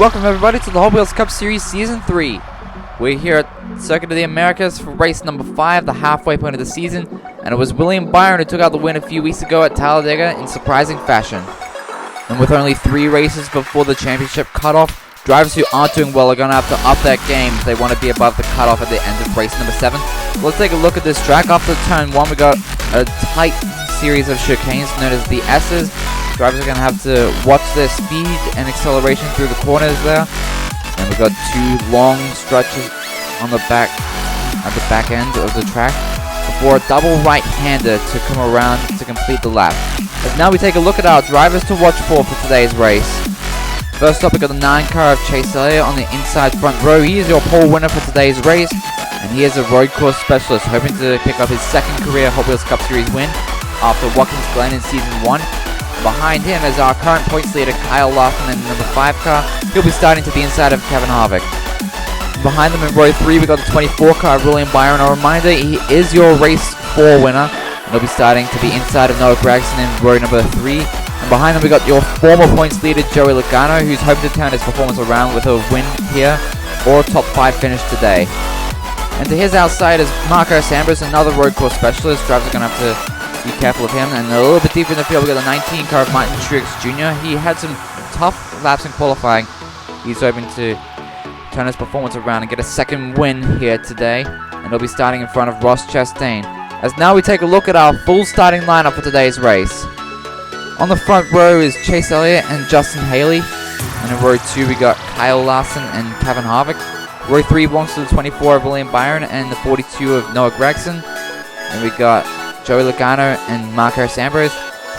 Welcome everybody to the Hot Wheels Cup Series Season 3. We're here at Circuit of the Americas for race number 5, the halfway point of the season, and it was William Byron who took out the win a few weeks ago at Talladega in surprising fashion. And with only 3 races before the championship cutoff, drivers who aren't doing well are going to have to up their game if they want to be above the cutoff at the end of race number 7. So let's take a look at this track. After turn 1, we got a tight series of chicanes known as the S's. Drivers are going to have to watch their speed and acceleration through the corners there. And we've got 2 long stretches on the back, at the back end of the track before a double right-hander to come around to complete the lap. As now we take a look at our drivers to watch for today's race. First up, we got the 9 car of Chase Elliott on the inside front row. He is your pole winner for today's race, and he is a road course specialist, hoping to pick up his 2nd career Hot Wheels Cup Series win after Watkins Glen in Season 1. Behind him is our current points leader Kyle Larson in the number 5 car. He'll be starting to the inside of Kevin Harvick. Behind them in row 3 we got the 24 car of William Byron. A reminder, he is your race 4 winner, and he'll be starting to the inside of Noah Gragson in row number 3. And behind them we got your former points leader Joey Logano, who's hoping to turn his performance around with a win here or a top 5 finish today. And to his outside is Marco Sambers, another road course specialist. Drivers are going to have to be careful of him. And a little bit deeper in the field, we got the 19 car of Martin Truex Jr. He had some tough laps in qualifying. He's hoping to turn his performance around and get a 2nd win here today. And he'll be starting in front of Ross Chastain. As now we take a look at our full starting lineup for today's race. On the front row is Chase Elliott and Justin Haley. And in row 2 we got Kyle Larson and Kevin Harvick. Row 3 belongs to the 24 of William Byron and the 42 of Noah Gragson. And we got Joey Logano and Marco Sambers.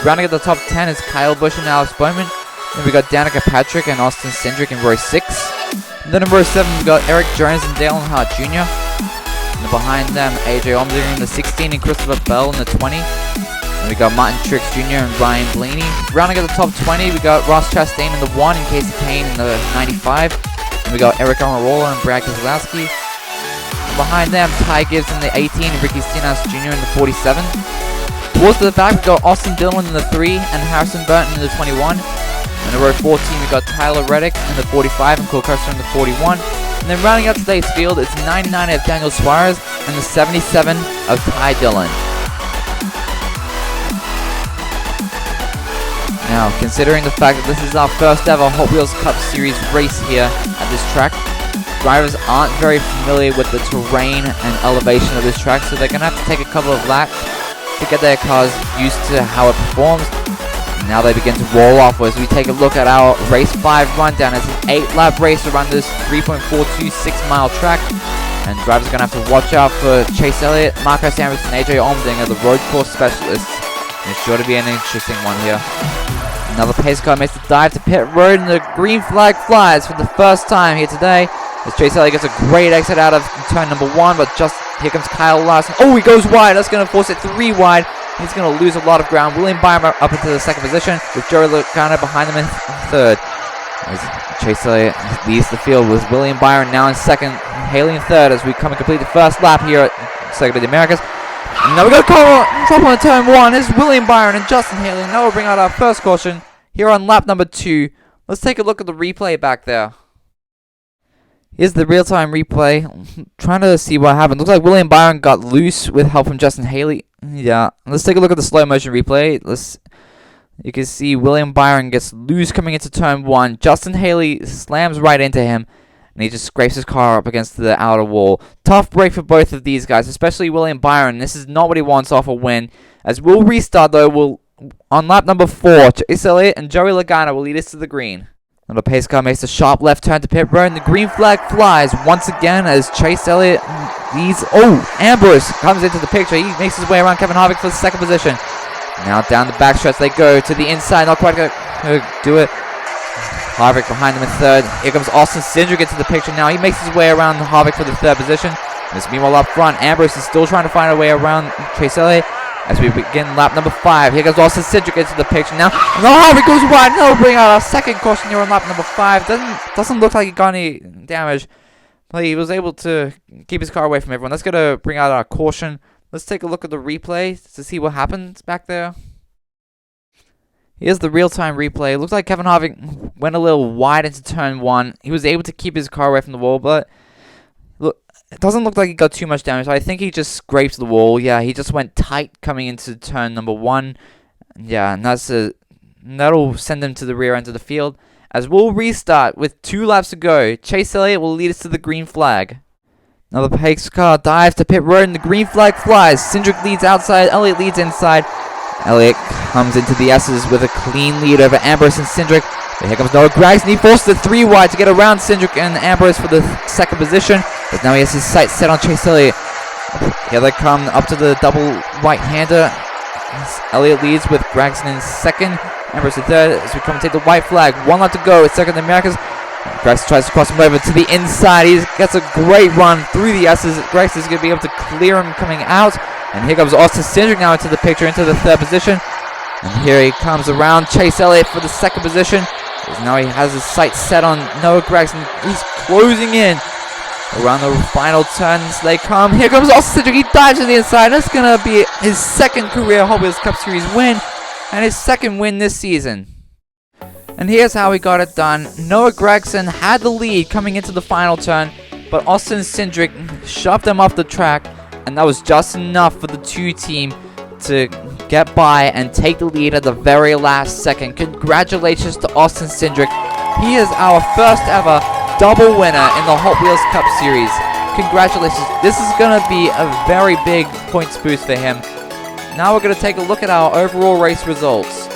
Rounding at the top 10 is Kyle Busch and Alex Bowman. Then we got Danica Patrick and Austin Cindric in row 6. And then in row 7 we got Eric Jones and Dale Earnhardt Jr. And behind them AJ Allmendinger in the 16 and Christopher Bell in the 20. And we got Martin Truex Jr. and Ryan Blaney. Rounding at the top 20 we got Ross Chastain in the 1 and Casey Kane in the 95. And we got Eric Almirola and Brad Keselowski. Behind them, Ty Gibbs in the 18 and Ricky Stenhouse Jr. in the 47. Towards the back, we got Austin Dillon in the 3 and Harrison Burton in the 21. And in row 14, we got Tyler Reddick in the 45 and Cole Custer in the 41. And then rounding out today's field, it's 99 of Daniel Suarez and the 77 of Ty Dillon. Now, considering the fact that this is our first ever Hot Wheels Cup Series race here at this track, drivers aren't very familiar with the terrain and elevation of this track, so they're going to have to take a couple of laps to get their cars used to how it performs. And now they begin to roll off as we take a look at our race 5 rundown. It's an 8-lap race around this 3.426 mile track, and drivers are going to have to watch out for Chase Elliott, Marco Sambers, and AJ Allmendinger, the road course specialists. And it's sure to be an interesting one here. Another pace car makes the dive to pit road, and the green flag flies for the first time here today. As Chase Elliott gets a great exit out of turn number 1, but just here comes Kyle Larson. Oh, he goes wide. That's going to force it 3 wide. He's going to lose a lot of ground. William Byron up into the 2nd position with Joey Logano behind him in 3rd. As Chase Elliott leads the field with William Byron now in 2nd, Haley in 3rd as we come and complete the first lap here at Circuit of the Americas. And now we got a drop on turn 1. It's William Byron and Justin Haley. Now we'll bring out our first caution here on lap number 2. Let's take a look at the replay back there. Here's the real-time replay. Trying to see what happened. Looks like William Byron got loose with help from Justin Haley. Yeah. Let's take a look at the slow-motion replay. You can see William Byron gets loose coming into turn 1. Justin Haley slams right into him, and he just scrapes his car up against the outer wall. Tough break for both of these guys, especially William Byron. This is not what he wants off a win. As we'll restart, though, on lap number 4, Chase Elliott and Joey Logano will lead us to the green. And the pace car makes a sharp left turn to pit road, and the green flag flies once again as Chase Elliott leads. Oh, Ambrose comes into the picture. He makes his way around Kevin Harvick for the 2nd position. Now down the backstretch they go to the inside. Not quite going to do it. Harvick behind them in 3rd. Here comes Austin Cindric into the picture now. He makes his way around Harvick for the 3rd position. And meanwhile up front, Ambrose is still trying to find a way around Chase Elliott. As we begin lap number 5, here goes Austin Cindric into the picture now. No, Harvick goes wide. No, bring out our 2nd caution here on lap number 5. Doesn't look like he got any damage, but he was able to keep his car away from everyone. That's gonna bring out our caution. Let's take a look at the replay to see what happens back there. Here's the real-time replay. It looks like Kevin Harvick went a little wide into turn 1. He was able to keep his car away from the wall, but look, it doesn't look like he got too much damage. I think he just scraped the wall. Yeah, he just went tight coming into turn number 1. Yeah, and that'll send him to the rear end of the field. As we'll restart with 2 laps to go. Chase Elliott will lead us to the green flag. Now the pace car dives to pit road and the green flag flies. Cindric leads outside, Elliott leads inside. Elliott comes into the S's with a clean lead over Ambrose and Cindric. But here comes Noah Gragson. He forces the 3 wide to get around Cindric and Ambrose for the 2nd position. But now he has his sights set on Chase Elliott. Here they come up to the double right-hander. Elliott leads with Gragson in 2nd. Ambrose in 3rd as we come and take the white flag. 1 lap to go. It's 2nd in the Americas. Gragson tries to cross him over to the inside. He gets a great run through the S's. Gragson's going to be able to clear him coming out. And here comes Austin Cindric now into the picture, into the 3rd position. And here he comes around Chase Elliott for the 2nd position. Now he has his sights set on Noah Gragson. He's closing in around the final turns. They come. Here comes Austin Cindric. He dives to the inside. That's going to be his 2nd career Hot Wheels Cup Series win and his 2nd win this season. And here's how he got it done. Noah Gragson had the lead coming into the final turn, but Austin Cindric shoved him off the track, and that was just enough for the 2 team to get by and take the lead at the very last second. Congratulations to Austin Cindric. He is our first ever double winner in the Hot Wheels Cup Series. Congratulations. This is going to be a very big points boost for him. Now we're going to take a look at our overall race results.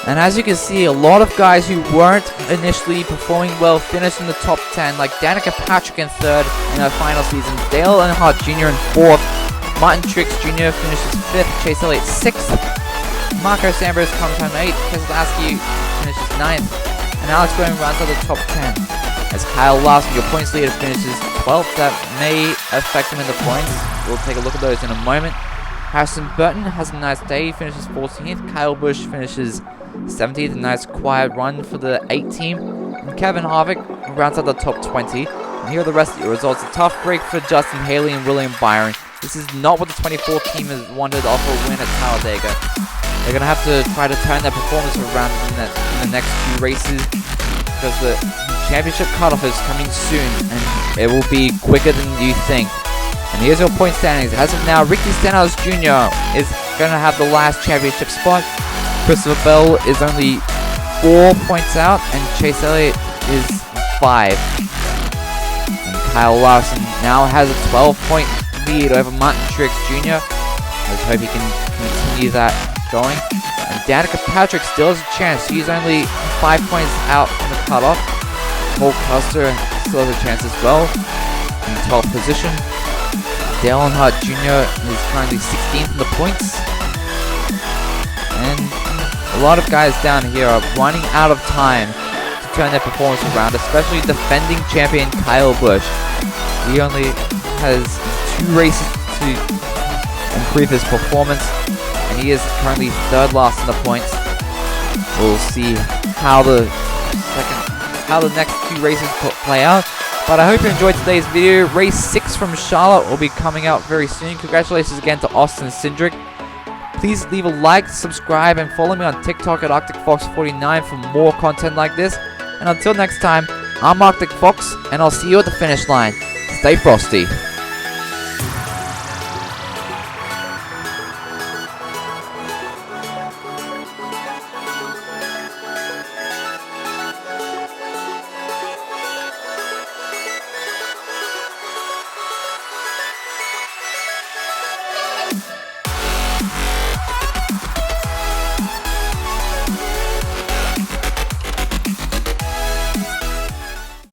And as you can see, a lot of guys who weren't initially performing well finished in the top 10, like Danica Patrick in 3rd in her final season, Dale Earnhardt Jr. in 4th, Martin Truex Jr. finishes 5th, Chase Elliott 6th, Marco Ambrose comes home 8th, Keselowski finishes 9th, and Alex Bowman rounds out the top 10. As Kyle Larson, your points leader, finishes 12th, that may affect him in the points. We'll take a look at those in a moment. Harrison Burton has a nice day, he finishes 14th, Kyle Busch finishes 17th, a nice quiet run for the 8 team. And Kevin Harvick rounds out the top 20. And here are the rest of your results. A tough break for Justin Haley and William Byron. This is not what the 24 team has wanted off a win at Talladega. They're going to have to try to turn their performance around in the next 2 races, because the championship cutoff is coming soon and it will be quicker than you think. And here's your point standings. As of now, Ricky Stenhouse Jr. is going to have the last championship spot. Christopher Bell is only 4 points out, and Chase Elliott is 5. And Kyle Larson now has a 12-point lead over Martin Truex Jr. Let's hope he can continue that going. And Danica Patrick still has a chance. He's only 5 points out from the cutoff. Cole Custer still has a chance as well in 12th position. Dale Earnhardt Jr. is currently 16th in the points. And a lot of guys down here are running out of time to turn their performance around, especially defending champion Kyle Busch. He only has 2 races to improve his performance, and he is currently 3rd last in the points. We'll see how the next 2 races play out. But I hope you enjoyed today's video. Race 6 from Charlotte will be coming out very soon. Congratulations again to Austin Cindric. Please leave a like, subscribe, and follow me on TikTok at ArcticFox49 for more content like this. And until next time, I'm Arctic Fox, and I'll see you at the finish line. Stay frosty.